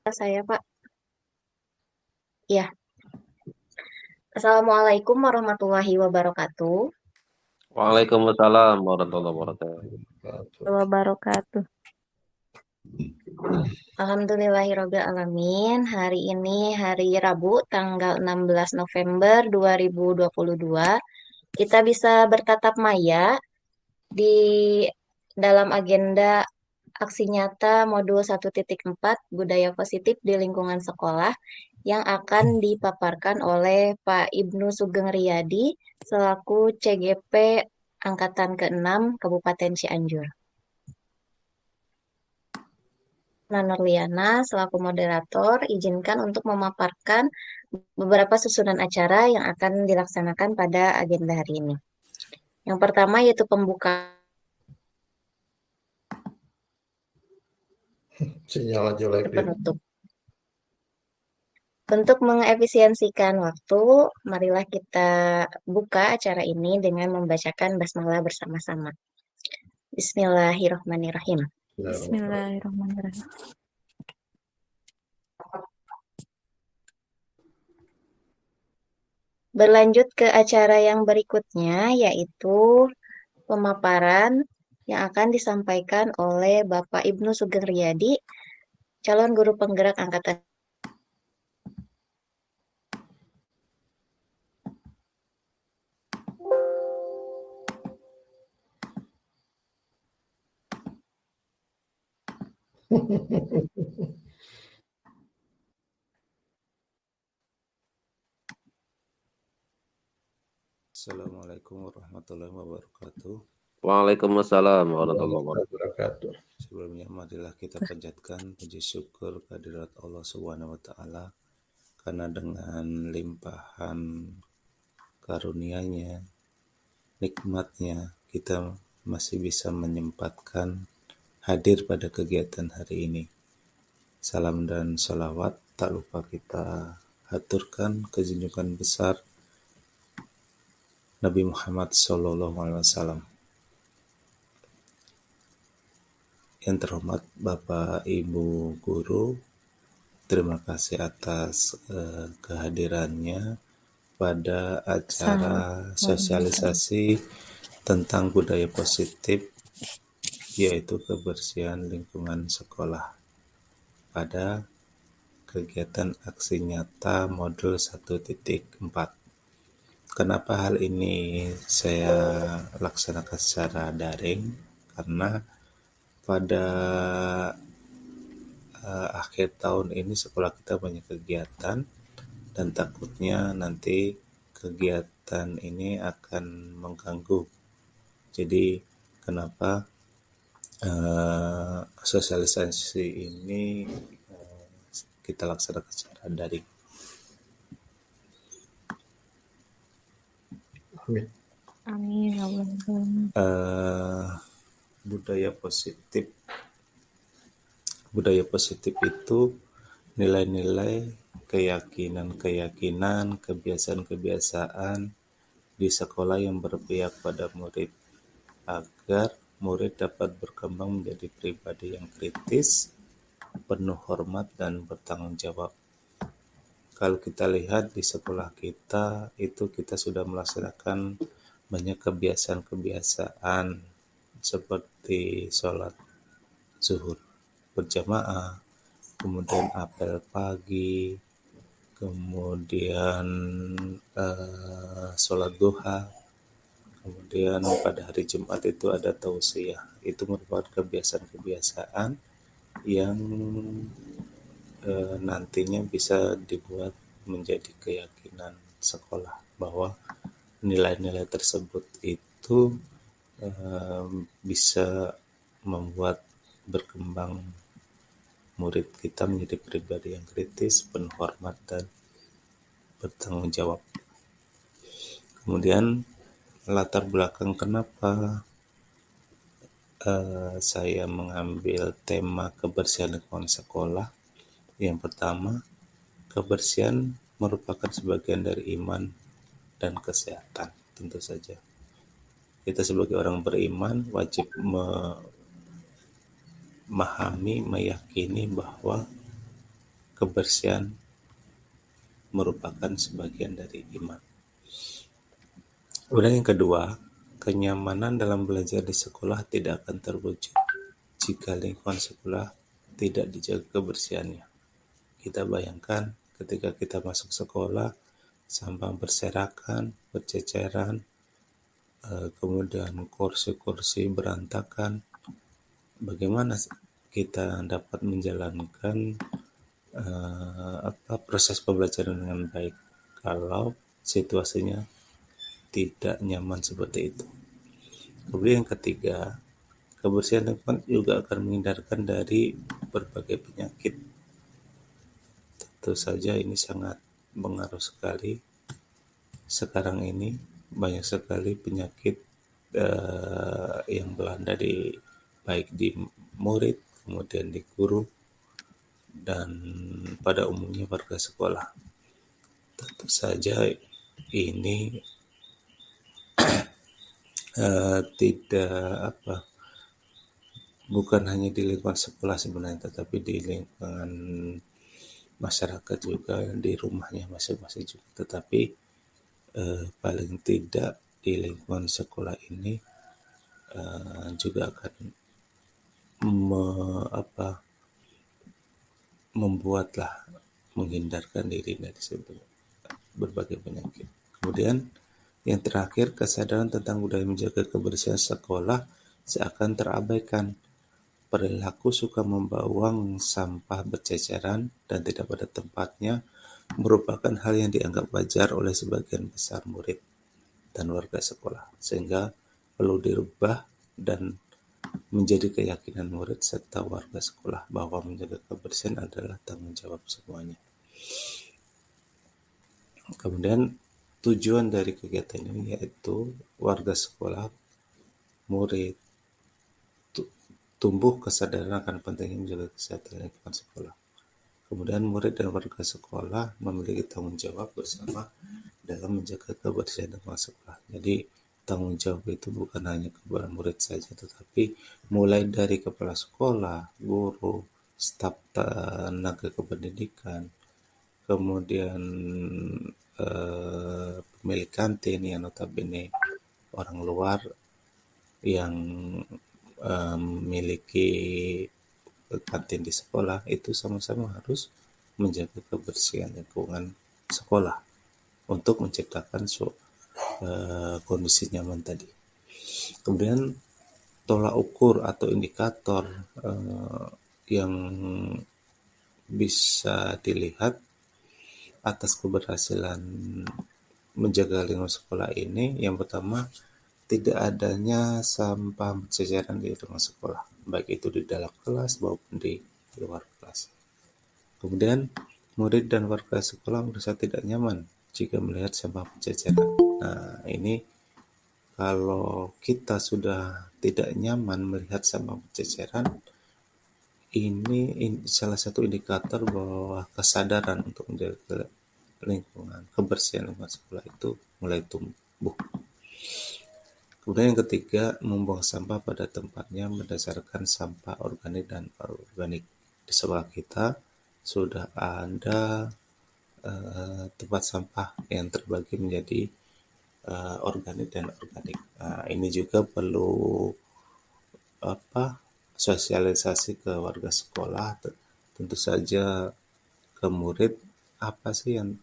Saya, Pak. Ya, Assalamualaikum warahmatullahi wabarakatuh. Waalaikumsalam warahmatullahi wabarakatuh. Wabarakatuh. Alhamdulillahirabbil alamin. Hari ini hari Rabu tanggal 16 November 2022. Kita bisa bertatap maya di dalam agenda aksi nyata modul 1.4 budaya positif di lingkungan sekolah yang akan dipaparkan oleh Pak Ibnu Sugeng Riyadi selaku CGP Angkatan ke-6 Kabupaten Cianjur. Nurliana selaku moderator izinkan untuk memaparkan beberapa susunan acara yang akan dilaksanakan pada agenda hari ini. Yang pertama yaitu pembukaan Sinyal jelek dia. penutup. Untuk mengefisiensikan waktu, marilah kita buka acara ini dengan membacakan basmalah bersama-sama. Bismillahirrahmanirrahim. Bismillahirrahmanirrahim. Berlanjut ke acara yang berikutnya, yaitu pemaparan yang akan disampaikan oleh Bapak Ibnu Sugeng Riyadi, calon guru penggerak angkatan. Assalamualaikum warahmatullahi wabarakatuh. Waalaikumsalam warahmatullahi wabarakatuh. Wabarakatuh. Sebelumnya marilah kita panjatkan puji syukur kehadirat Allah Subhanahu wa taala karena dengan limpahan karunia-Nya, nikmat-Nya, kita masih bisa menyempatkan hadir pada kegiatan hari ini. Salam dan sholawat tak lupa kita haturkan ke junjungan besar Nabi Muhammad SAW. Yang terhormat Bapak Ibu Guru, terima kasih atas kehadirannya pada acara sosialisasi tentang budaya positif, yaitu kebersihan lingkungan sekolah pada kegiatan aksi nyata modul 1.4. Kenapa hal ini saya laksanakan secara daring? Karena pada akhir tahun ini sekolah kita banyak kegiatan dan takutnya nanti kegiatan ini akan mengganggu. Jadi kenapa sosialisasi ini kita laksanakan secara daring. Amin. Amin ya Allah. Budaya positif itu nilai-nilai, keyakinan-keyakinan, kebiasaan-kebiasaan di sekolah yang berpihak pada murid agar murid dapat berkembang menjadi pribadi yang kritis, penuh hormat dan bertanggung jawab. Kalau kita lihat di sekolah kita, itu kita sudah melaksanakan banyak kebiasaan-kebiasaan seperti sholat zuhur berjamaah, kemudian apel pagi, kemudian sholat duha, kemudian pada hari Jumat itu ada tausiyah. Itu merupakan kebiasaan-kebiasaan yang nantinya bisa dibuat menjadi keyakinan sekolah bahwa nilai-nilai tersebut itu bisa membuat berkembang murid kita menjadi pribadi yang kritis, penuh hormat dan bertanggung jawab. Kemudian latar belakang kenapa saya mengambil tema kebersihan lingkungan sekolah. Yang pertama, kebersihan merupakan sebagian dari iman dan kesehatan, tentu saja. Kita sebagai orang beriman wajib memahami, meyakini bahwa kebersihan merupakan sebagian dari iman. Kemudian yang kedua, kenyamanan dalam belajar di sekolah tidak akan terwujud jika lingkungan sekolah tidak dijaga kebersihannya. Kita bayangkan ketika kita masuk sekolah, sampah berserakan, berceceran, kemudian kursi-kursi berantakan. Bagaimana kita dapat menjalankan proses pembelajaran dengan baik kalau situasinya tidak nyaman seperti itu. Kemudian yang ketiga, kebersihan lingkungan juga akan menghindarkan dari berbagai penyakit. Tentu saja ini sangat mengaruh sekali. Sekarang ini banyak sekali penyakit yang melanda baik di murid, kemudian di guru, dan pada umumnya warga sekolah. Tentu saja ini bukan hanya di lingkungan sekolah sebenarnya, tetapi di lingkungan masyarakat juga, di rumahnya masing-masing juga. Tetapi paling tidak di lingkungan sekolah ini juga akan menghindarkan diri dari berbagai penyakit. Kemudian yang terakhir, kesadaran tentang budaya menjaga kebersihan sekolah seakan terabaikan. Perilaku suka membuang sampah berceceran dan tidak pada tempatnya merupakan hal yang dianggap wajar oleh sebagian besar murid dan warga sekolah, sehingga perlu dirubah dan menjadi keyakinan murid serta warga sekolah bahwa menjaga kebersihan adalah tanggung jawab semuanya. Kemudian tujuan dari kegiatan ini yaitu warga sekolah, murid, tumbuh kesadaran akan pentingnya menjaga kesehatan lingkungan sekolah. Kemudian murid dan warga sekolah memiliki tanggung jawab bersama dalam menjaga kebersihan lingkungan sekolah. Jadi tanggung jawab itu bukan hanya kepada murid saja, tetapi mulai dari kepala sekolah, guru, staf tenaga kependidikan, kemudian pemilik kantin yang notabene orang luar yang memiliki kantin di sekolah, itu sama-sama harus menjaga kebersihan lingkungan sekolah untuk menciptakan kondisi nyaman tadi. Kemudian tolak ukur atau indikator yang bisa dilihat atas keberhasilan menjaga lingkungan sekolah ini, yang pertama, tidak adanya sampah berceceran di lingkungan sekolah, baik itu di dalam kelas maupun di luar kelas. Kemudian, murid dan warga sekolah merasa tidak nyaman jika melihat sampah berceceran. Nah, ini kalau kita sudah tidak nyaman melihat sampah berceceran, ini salah satu indikator bahwa kesadaran untuk menjaga lingkungan, kebersihan lingkungan sekolah itu mulai tumbuh. Kemudian yang ketiga, membuang sampah pada tempatnya berdasarkan sampah organik dan organik. Di sekolah kita sudah ada tempat sampah yang terbagi menjadi organik dan organik. Nah, ini juga perlu sosialisasi ke warga sekolah, tentu saja ke murid, apa sih yang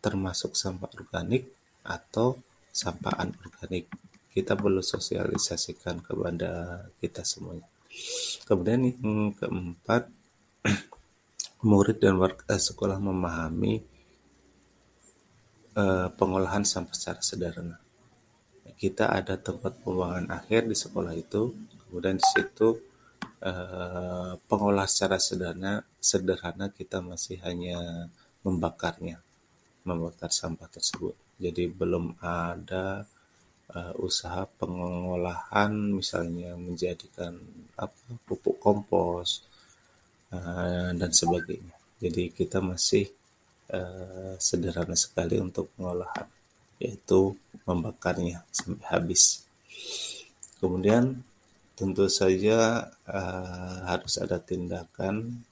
termasuk sampah organik atau sampah anorganik. Kita perlu sosialisasikan kepada kita semuanya. Kemudian yang keempat, murid dan warga sekolah memahami pengolahan sampah secara sederhana. Kita ada tempat pembuangan akhir di sekolah itu, kemudian di situ pengolah secara sederhana kita masih hanya membakar sampah tersebut. Jadi belum ada usaha pengolahan, misalnya menjadikan pupuk kompos dan sebagainya. Jadi kita masih sederhana sekali untuk pengolahan, yaitu membakarnya sampai habis. Kemudian tentu saja harus ada tindakan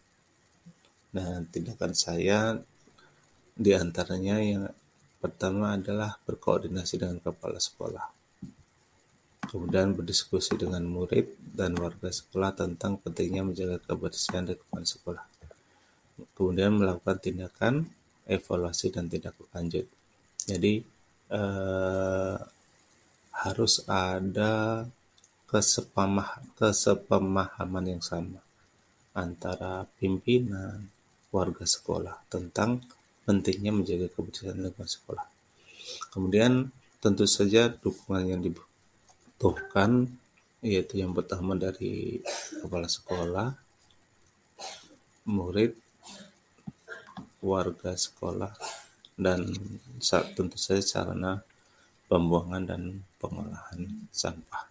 Nah, tindakan saya diantaranya yang pertama adalah berkoordinasi dengan kepala sekolah, kemudian berdiskusi dengan murid dan warga sekolah tentang pentingnya menjaga kebersihan lingkungan sekolah, kemudian melakukan tindakan, evaluasi, dan tindak lanjut. Jadi harus ada kesepemahaman yang sama antara pimpinan, warga sekolah tentang pentingnya menjaga kebersihan lingkungan sekolah. Kemudian tentu saja dukungan yang dibutuhkan yaitu yang pertama dari kepala sekolah, murid, warga sekolah, dan tentu saja sarana pembuangan dan pengolahan sampah.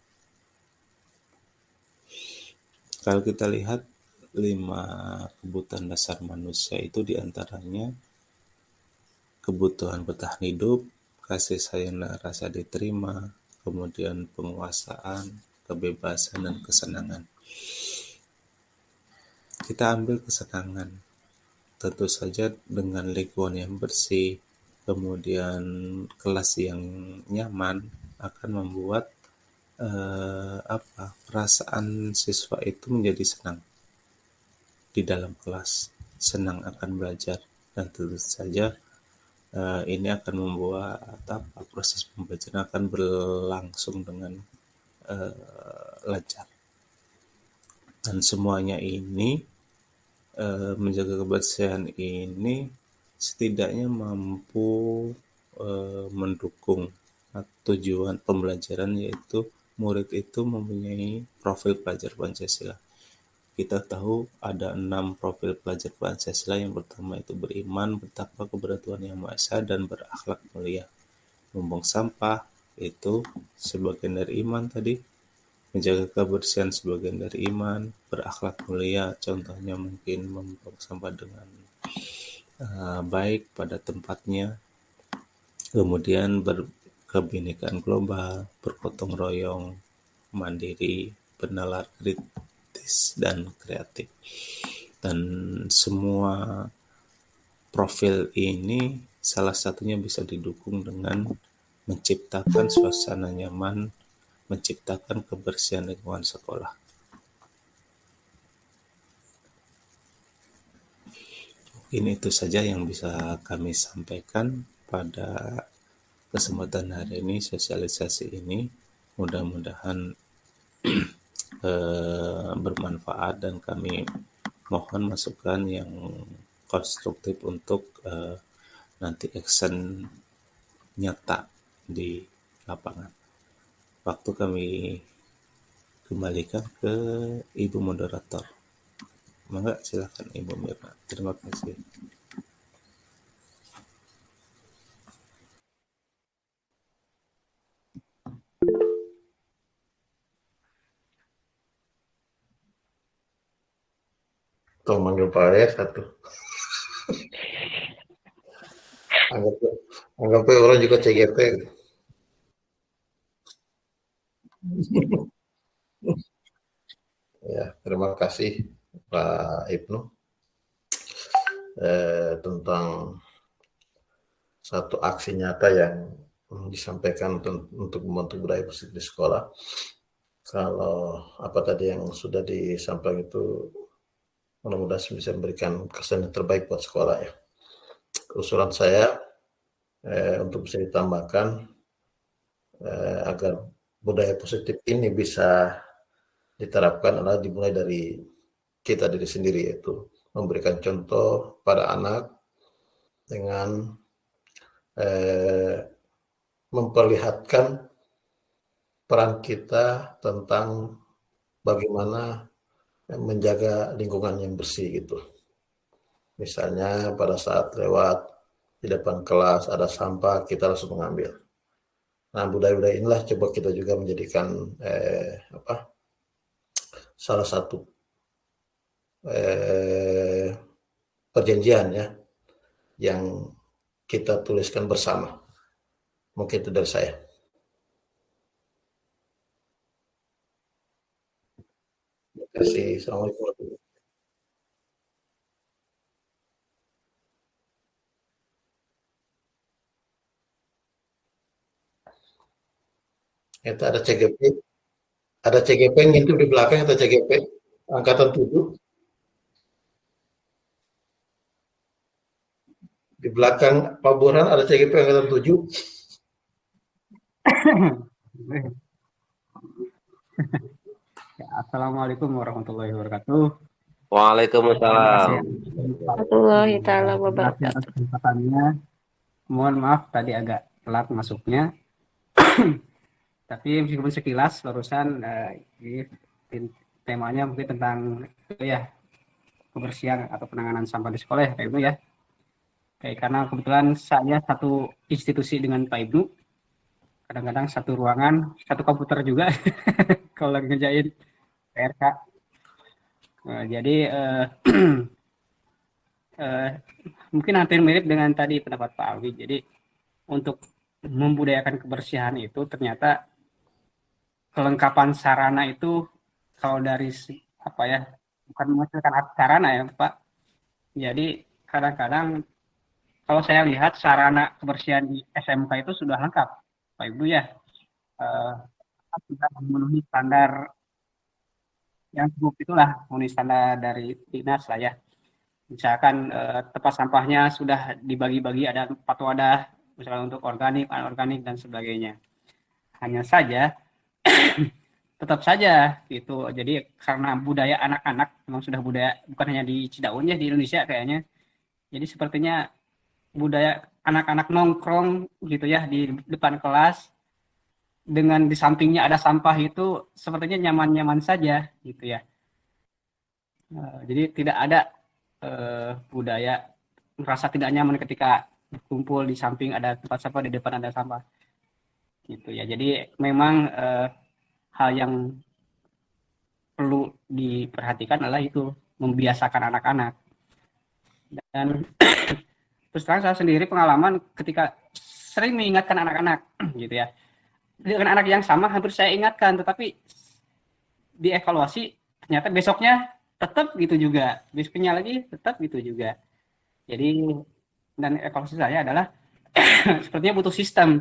Kalau kita lihat 5 kebutuhan dasar manusia itu diantaranya kebutuhan bertahan hidup, kasih sayang dan rasa diterima, kemudian penguasaan, kebebasan, dan kesenangan. Kita ambil kesenangan, tentu saja dengan lingkungan yang bersih, kemudian kelas yang nyaman akan membuat perasaan siswa itu menjadi senang di dalam kelas, senang akan belajar, dan tentu saja ini akan membuat proses pembelajaran akan berlangsung dengan lancar. Dan semuanya ini menjaga kebersihan ini setidaknya mampu mendukung tujuan pembelajaran, yaitu murid itu mempunyai profil pelajar Pancasila. Kita tahu ada 6 profil pelajar Pancasila. Yang pertama itu beriman, bertakwa kepada Tuhan Yang Maha Esa, dan berakhlak mulia. Membuang sampah itu sebagian dari iman tadi, menjaga kebersihan sebagian dari iman, berakhlak mulia contohnya mungkin membuang sampah dengan baik pada tempatnya, kemudian berkebinekaan global, bergotong royong, mandiri, bernalar kritis, dan kreatif. Dan semua profil ini salah satunya bisa didukung dengan menciptakan suasana nyaman, menciptakan kebersihan lingkungan sekolah. Ini itu saja yang bisa kami sampaikan pada kesempatan hari ini, sosialisasi ini. Mudah-mudahan bermanfaat, dan kami mohon masukan yang konstruktif untuk nanti action nyata di lapangan. Waktu kami kembalikan ke Ibu Moderator. Mangga, silakan Ibu Mirna. Terima kasih. Tuh manggil Pak Ayah satu. Anggap orang juga CGP. Ya, terima kasih Pak Ibnu tentang satu aksi nyata yang disampaikan untuk membentuk budaya positif di sekolah. Kalau apa tadi yang sudah disampaikan itu mudah-mudahan bisa memberikan kesan yang terbaik buat sekolah ya. Usulan saya untuk bisa ditambahkan agar budaya positif ini bisa diterapkan adalah dimulai dari kita diri sendiri, yaitu memberikan contoh pada anak dengan memperlihatkan peran kita tentang bagaimana menjaga lingkungan yang bersih gitu. Misalnya pada saat lewat di depan kelas ada sampah, kita langsung mengambil. Nah, budaya-budaya inilah coba kita juga menjadikan salah satu perjanjian ya yang kita tuliskan bersama. Mungkin itu dari saya. Terima kasih. Assalamualaikum. Itu ada CGP ngintip di belakang, atau CGP angkatan 7 di belakang Pak Burhan, ada CGP angkatan 7. Ya, Assalamualaikum warahmatullahi wabarakatuh. Waalaikumsalam. Warahmatullahi taala Terima kasih atas wabarakatuh. kesempatannya. Mohon maaf tadi agak telat masuknya. Tapi meskipun sekilas barusan temanya mungkin tentang itu ya, kebersihan atau penanganan sampah di sekolah ya Pak Ibnu ya. Kayak karena kebetulan saya satu institusi dengan Pak Ibnu, kadang-kadang satu ruangan, satu komputer juga kalau lagi ngerjain PRK. Jadi mungkin hampir mirip dengan tadi pendapat Pak Alwi. Jadi untuk membudayakan kebersihan itu ternyata kelengkapan sarana itu kalau dari apa ya, bukan menghasilkan sarana ya Pak. Jadi kadang-kadang kalau saya lihat sarana kebersihan di SMK itu sudah lengkap Pak Ibu ya, sudah memenuhi standar yang cukup, itulah memenuhi standar dari dinas lah ya. Misalkan tempat sampahnya sudah dibagi-bagi, ada 4 wadah, misalkan untuk organik, anorganik dan sebagainya. Hanya saja tetap saja gitu. Jadi karena budaya anak-anak memang sudah budaya, bukan hanya di Cidaun ya, di Indonesia kayaknya. Jadi sepertinya budaya anak-anak nongkrong gitu ya di depan kelas, dengan di sampingnya ada sampah, itu sepertinya nyaman-nyaman saja gitu ya. Jadi tidak ada budaya merasa tidak nyaman ketika kumpul di samping ada tempat sampah, di depan ada sampah gitu ya. Jadi memang hal yang perlu diperhatikan adalah itu, membiasakan anak-anak. Dan terus terang saya sendiri pengalaman ketika sering mengingatkan anak-anak gitu ya, dengan anak yang sama hampir saya ingatkan, tetapi dievaluasi ternyata besoknya tetap gitu juga, besoknya lagi tetap gitu juga. Jadi dan evaluasi saya adalah sepertinya butuh sistem.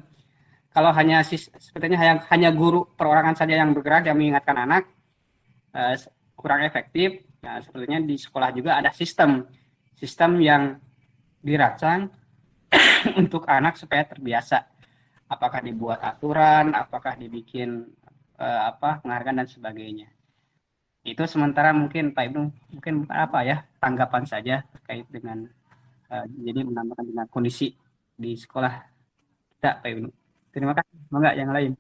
Kalau sepertinya hanya guru perorangan saja yang bergerak yang mengingatkan anak, kurang efektif. Nah, sepertinya di sekolah juga ada sistem yang dirancang untuk anak supaya terbiasa. Apakah dibuat aturan, apakah dibikin penghargaan dan sebagainya. Itu sementara mungkin Pak Ibnu mungkin apa ya, tanggapan saja terkait dengan jadi menambahkan dengan kondisi di sekolah kita Pak Ibnu. Terima kasih. Semoga yang lain.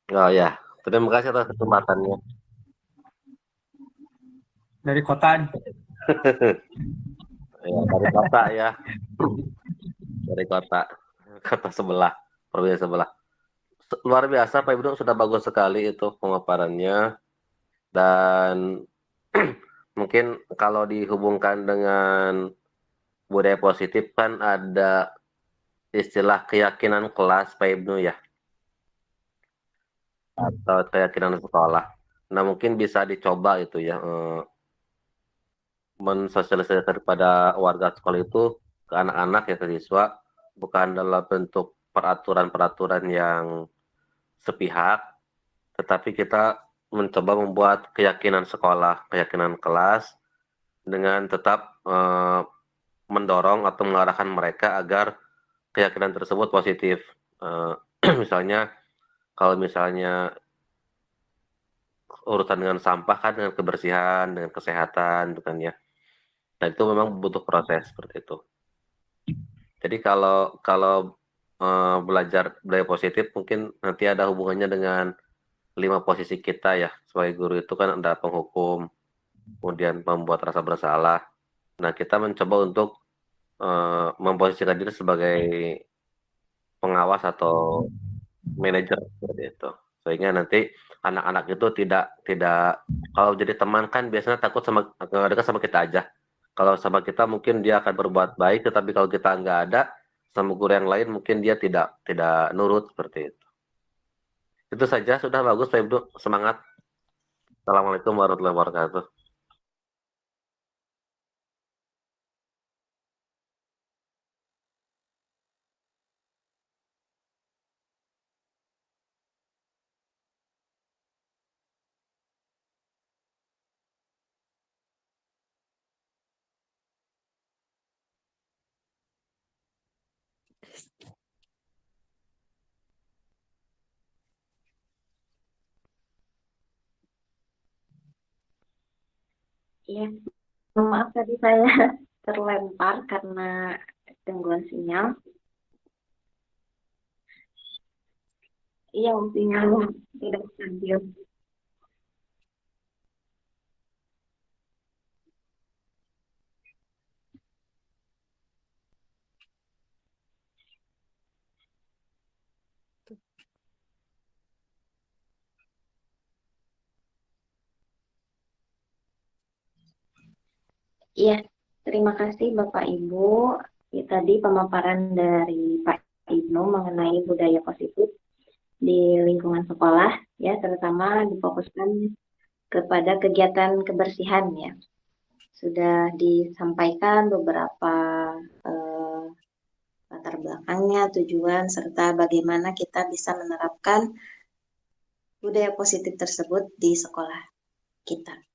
Oh ya, terima kasih atas kesempatannya. Dari kota. Ya, dari kota ya. Dari kota sebelah, provinsi sebelah. Luar biasa Pak Ibnu, sudah bagus sekali itu pemaparannya. Dan mungkin kalau dihubungkan dengan budaya positif kan ada istilah keyakinan kelas Pak Ibnu ya, atau keyakinan sekolah. Nah mungkin bisa dicoba itu ya, mensosialisasikan kepada warga sekolah itu ke anak-anak ya, ke siswa, bukan dalam bentuk peraturan-peraturan yang sepihak, tetapi kita mencoba membuat keyakinan sekolah, keyakinan kelas, dengan tetap mendorong atau mengarahkan mereka agar keyakinan tersebut positif. Misalnya kalau misalnya urusan dengan sampah kan dengan kebersihan, dengan kesehatan, bukan ya. Nah itu memang butuh proses seperti itu. Jadi kalau belajar budaya positif mungkin nanti ada hubungannya dengan 5 posisi kita ya sebagai guru itu kan ada penghukum, kemudian membuat rasa bersalah. Nah, kita mencoba untuk memposisikan diri sebagai pengawas atau manajer seperti itu. Sehingga nanti anak-anak itu tidak kalau jadi teman kan biasanya takut sama dekat sama kita aja. Kalau sama kita mungkin dia akan berbuat baik, tetapi kalau kita nggak ada sama guru yang lain mungkin dia tidak nurut seperti itu. Itu saja sudah bagus Pak Ibnu. Semangat. Assalamualaikum warahmatullahi wabarakatuh. Iya, maaf tadi saya terlempar karena gangguan sinyal. Iya, sinyal tidak stabil. Iya, terima kasih Bapak Ibu. Ya, tadi pemaparan dari Pak Ibnu mengenai budaya positif di lingkungan sekolah, ya, terutama difokuskan kepada kegiatan kebersihan, ya. Sudah disampaikan beberapa latar belakangnya, tujuan, serta bagaimana kita bisa menerapkan budaya positif tersebut di sekolah kita.